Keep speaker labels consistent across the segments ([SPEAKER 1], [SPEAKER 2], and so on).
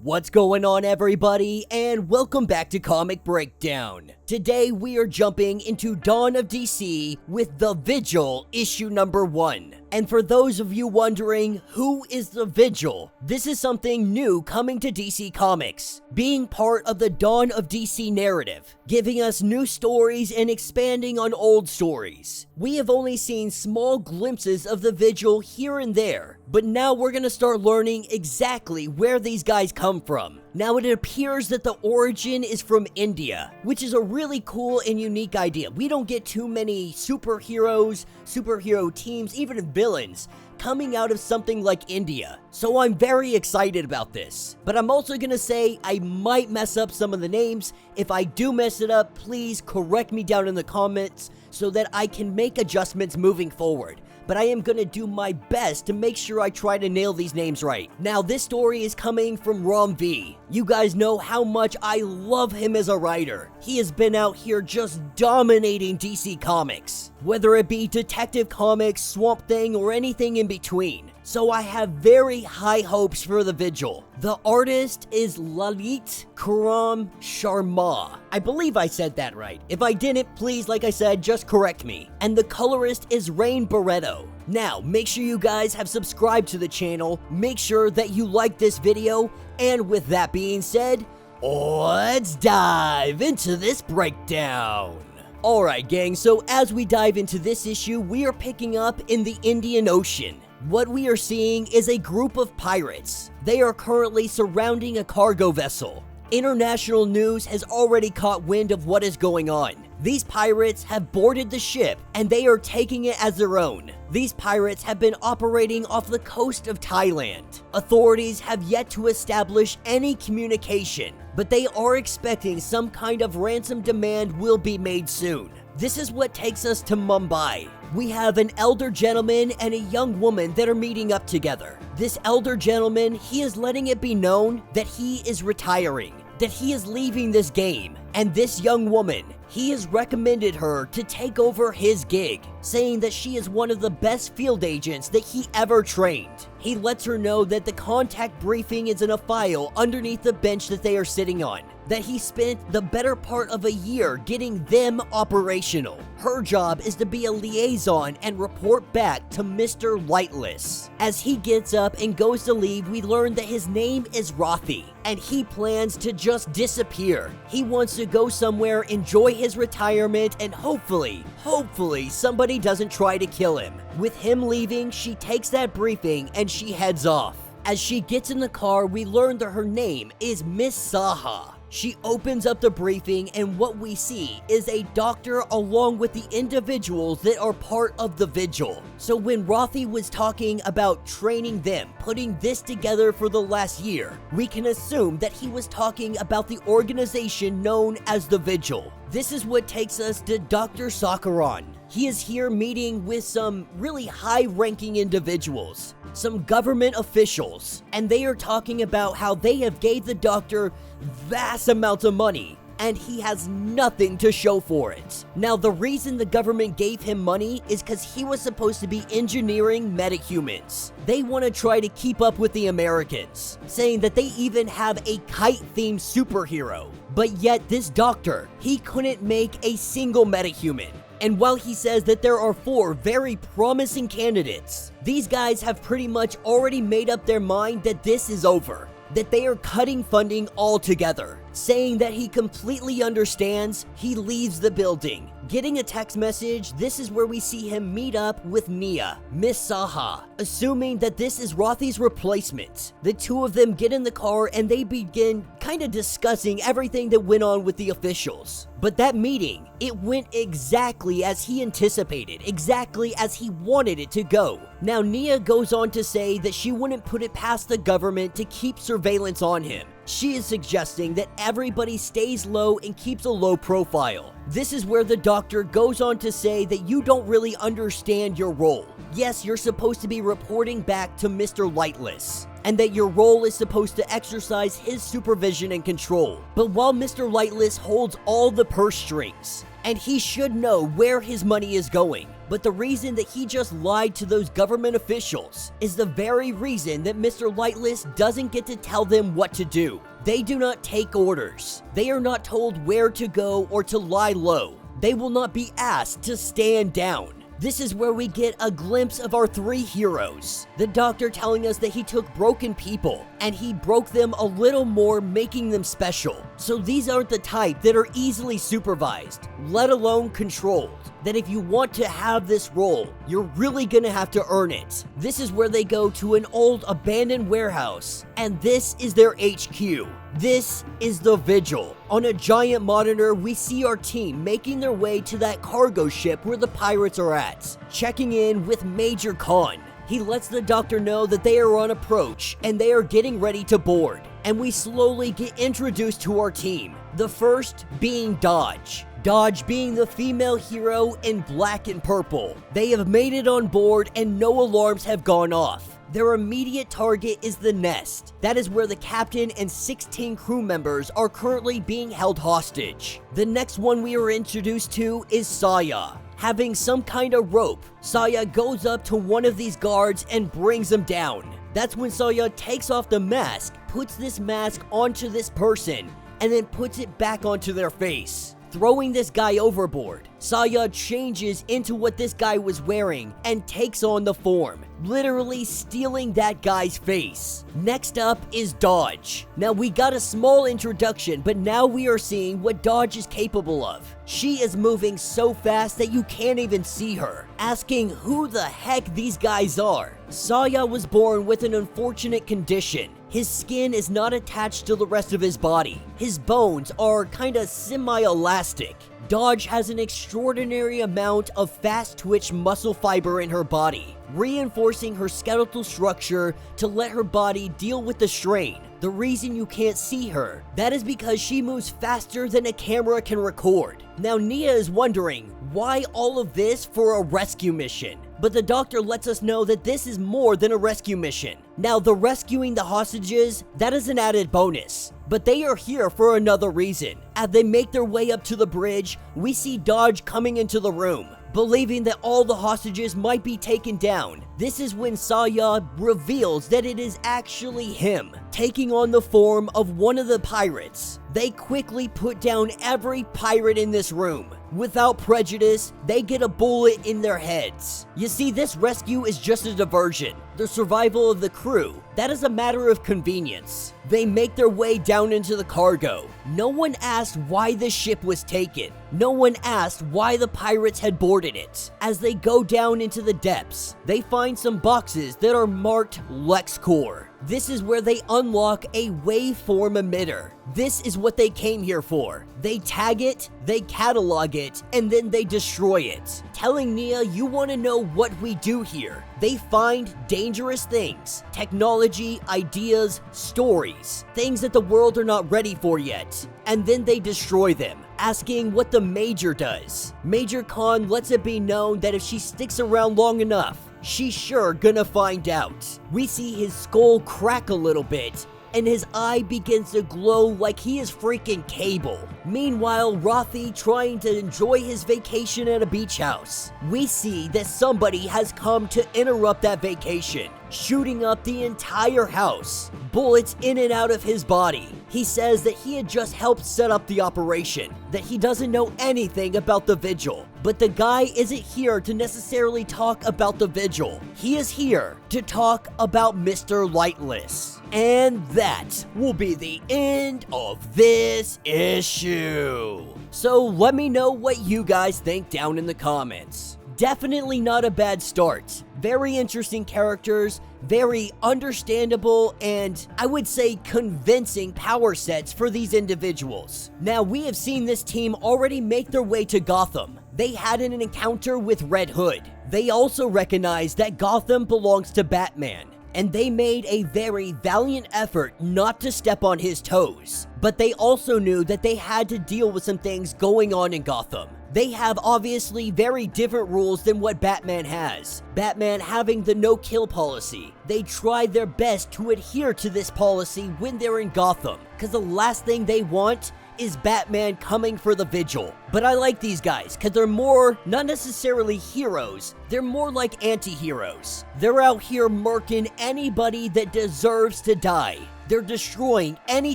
[SPEAKER 1] What's going on, everybody, and welcome back to Comic Breakdown. Today we are jumping into Dawn of DC with The Vigil issue number 1. And for those of you wondering, who is The Vigil? This is something new coming to DC Comics, being part of the Dawn of DC narrative, giving us new stories and expanding on old stories. We have only seen small glimpses of The Vigil here and there, but now we're gonna start learning exactly where these guys come from. Now it appears that the origin is from India, which is a really cool and unique idea. We don't get too many superheroes, superhero teams, even villains coming out of something like India. So I'm very excited about this. But I'm also gonna say I might mess up some of the names. If I do mess it up, please correct me down in the comments so that I can make adjustments moving forward. But I am gonna do my best to make sure I try to nail these names right. Now, this story is coming from Ram V. You guys know how much I love him as a writer. He has been out here just dominating DC Comics, whether it be Detective Comics, Swamp Thing, or anything in between. So I have very high hopes for The Vigil. The artist is Lalit Karam Sharma. I believe I said that right. If I didn't, please, like I said, just correct me. And the colorist is Rain Barreto. Now, make sure you guys have subscribed to the channel, make sure that you like this video, and with that being said, let's dive into this breakdown. Alright gang, so as we dive into this issue, we are picking up in the Indian Ocean. What we are seeing is a group of pirates. They are currently surrounding a cargo vessel. International news has already caught wind of what is going on. These pirates have boarded the ship and they are taking it as their own. These pirates have been operating off the coast of Thailand. Authorities have yet to establish any communication, but they are expecting some kind of ransom demand will be made soon. This is what takes us to Mumbai. We have an elder gentleman and a young woman that are meeting up together. This elder gentleman, he is letting it be known that he is retiring, that he is leaving this game. And this young woman, he has recommended her to take over his gig, saying that she is one of the best field agents that he ever trained. He lets her know that the contact briefing is in a file underneath the bench that they are sitting on, that he spent the better part of a year getting them operational. Her job is to be a liaison and report back to Mr. Lightless. As he gets up and goes to leave, we learn that his name is Rathi, and he plans to just disappear. He wants to go somewhere, enjoy his retirement, and hopefully somebody doesn't try to kill him. With him leaving, she takes that briefing and she heads off. As she gets in the car, we learn that her name is Miss Saha. She opens up the briefing and what we see is a doctor along with the individuals that are part of the Vigil. So when Rathi was talking about training them, putting this together for the last year, we can assume that he was talking about the organization known as the Vigil. This is what takes us to Dr. Sakaran. He is here meeting with some really high-ranking individuals, some government officials, and they are talking about how they have gave the doctor vast amounts of money, and he has nothing to show for it. Now, the reason the government gave him money is because he was supposed to be engineering metahumans. They want to try to keep up with the Americans, saying that they even have a kite-themed superhero. But yet, this doctor, he couldn't make a single metahuman. And while he says that there are 4 very promising candidates, these guys have pretty much already made up their mind that this is over, that they are cutting funding altogether. Saying that he completely understands, he leaves the building. Getting a text message, this is where we see him meet up with Mia, Miss Saha, assuming that this is Rathi's replacement. The two of them get in the car and they begin kind of discussing everything that went on with the officials. But that meeting, it went exactly as he anticipated, exactly as he wanted it to go. Now, Nia goes on to say that she wouldn't put it past the government to keep surveillance on him. She is suggesting that everybody stays low and keeps a low profile. This is where the doctor goes on to say that you don't really understand your role. Yes, you're supposed to be reporting back to Mr. Lightless, and that your role is supposed to exercise his supervision and control. But while Mr. Lightless holds all the purse strings, and he should know where his money is going, But the reason that he just lied to those government officials is the very reason that Mr. Lightless doesn't get to tell them what to do. They do not take orders. They are not told where to go or to lie low. They will not be asked to stand down. This is where we get a glimpse of our three heroes. The doctor telling us that he took broken people and he broke them a little more, making them special. So these aren't the type that are easily supervised, let alone controlled. That if you want to have this role, you're really gonna have to earn it. This is where they go to an old abandoned warehouse, and this is their HQ. This is the Vigil. On a giant monitor, we see our team making their way to that cargo ship where the pirates are at, checking in with Major Khan. He lets the doctor know that they are on approach and they are getting ready to board. And we slowly get introduced to our team. The first being Dodge. Dodge being the female hero in black and purple. They have made it on board and no alarms have gone off. Their immediate target is the nest. That is where the captain and 16 crew members are currently being held hostage. The next one we are introduced to is Saya. Having some kind of rope, Saya goes up to one of these guards and brings him down. That's when Saya takes off the mask, puts this mask onto this person, and then puts it back onto their face. Throwing this guy overboard, Saya changes into what this guy was wearing and takes on the form, literally stealing that guy's face. Next up is Dodge. Now we got a small introduction, but now we are seeing what Dodge is capable of. She is moving so fast that you can't even see her, asking who the heck these guys are. Saya was born with an unfortunate condition. His skin is not attached to the rest of his body. His bones are kinda semi-elastic. Dodge has an extraordinary amount of fast twitch muscle fiber in her body, reinforcing her skeletal structure to let her body deal with the strain. The reason you can't see her, that is because she moves faster than a camera can record. Now Nia is wondering, why all of this for a rescue mission? But the doctor lets us know that this is more than a rescue mission. Now the rescuing the hostages, that is an added bonus. But they are here for another reason. As they make their way up to the bridge, we see Dodge coming into the room, believing that all the hostages might be taken down. This is when Saya reveals that it is actually him, taking on the form of one of the pirates. They quickly put down every pirate in this room. Without prejudice, they get a bullet in their heads. You see, this rescue is just a diversion. The survival of the crew, that is a matter of convenience. They make their way down into the cargo. No one asked why the ship was taken. No one asked why the pirates had boarded it. As they go down into the depths, they find some boxes that are marked LexCorp. This is where they unlock a waveform emitter. This is what they came here for. They tag it, they catalog it, and then they destroy it. Telling Nia, you want to know what we do here. They find dangerous things, technology, ideas, stories, things that the world are not ready for yet, and then they destroy them, asking what the Major does. Major Khan lets it be known that if she sticks around long enough, she's sure gonna find out. We see his skull crack a little bit, and his eye begins to glow like he is freaking Cable. Meanwhile, Rothy trying to enjoy his vacation at a beach house. We see that somebody has come to interrupt that vacation, shooting up the entire house, bullets in and out of his body. He says that he had just helped set up the operation, that he doesn't know anything about the Vigil. But the guy isn't here to necessarily talk about the Vigil. He is here to talk about Mr. Lightless. And that will be the end of this issue. So let me know what you guys think down in the comments. Definitely not a bad start. Very interesting characters, very understandable, and I would say convincing power sets for these individuals. Now, we have seen this team already make their way to Gotham. They had an encounter with Red Hood. They also recognized that Gotham belongs to Batman, and they made a very valiant effort not to step on his toes. But they also knew that they had to deal with some things going on in Gotham. They have obviously very different rules than what Batman has. Batman having the no-kill policy. They tried their best to adhere to this policy when they're in Gotham, because the last thing they want is Batman coming for the Vigil. But I like these guys because they're more, not necessarily heroes, they're more like anti-heroes. They're out here murking anybody that deserves to die. They're destroying any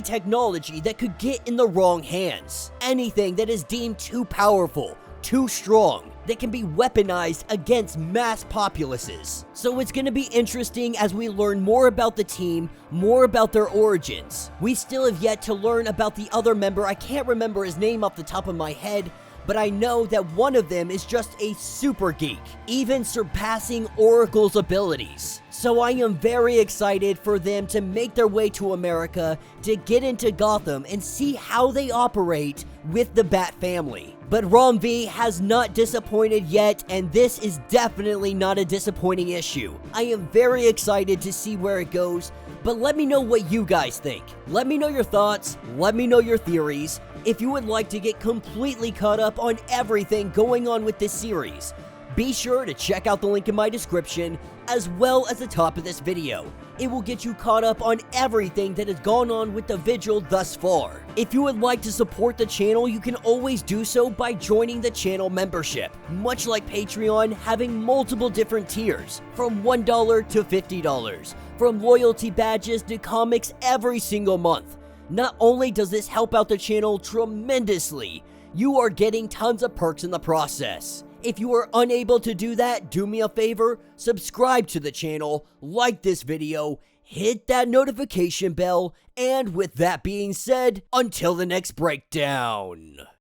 [SPEAKER 1] technology that could get in the wrong hands. Anything that is deemed too powerful, too strong, that can be weaponized against mass populaces. So it's going to be interesting as we learn more about the team, more about their origins. We still have yet to learn about the other member. I can't remember his name off the top of my head, but I know that one of them is just a super geek, even surpassing Oracle's abilities. So I am very excited for them to make their way to America, to get into Gotham and see how they operate with the Bat family. But Rom V has not disappointed yet, and this is definitely not a disappointing issue. I am very excited to see where it goes, but let me know what you guys think. Let me know your thoughts, let me know your theories. If you would like to get completely caught up on everything going on with this series, be sure to check out the link in my description as well as the top of this video. It will get you caught up on everything that has gone on with the Vigil thus far. If you would like to support the channel, you can always do so by joining the channel membership. Much like Patreon, having multiple different tiers, from $1 to $50, from loyalty badges to comics every single month. Not only does this help out the channel tremendously, you are getting tons of perks in the process. If you are unable to do that, do me a favor, subscribe to the channel, like this video, hit that notification bell, and with that being said, until the next breakdown.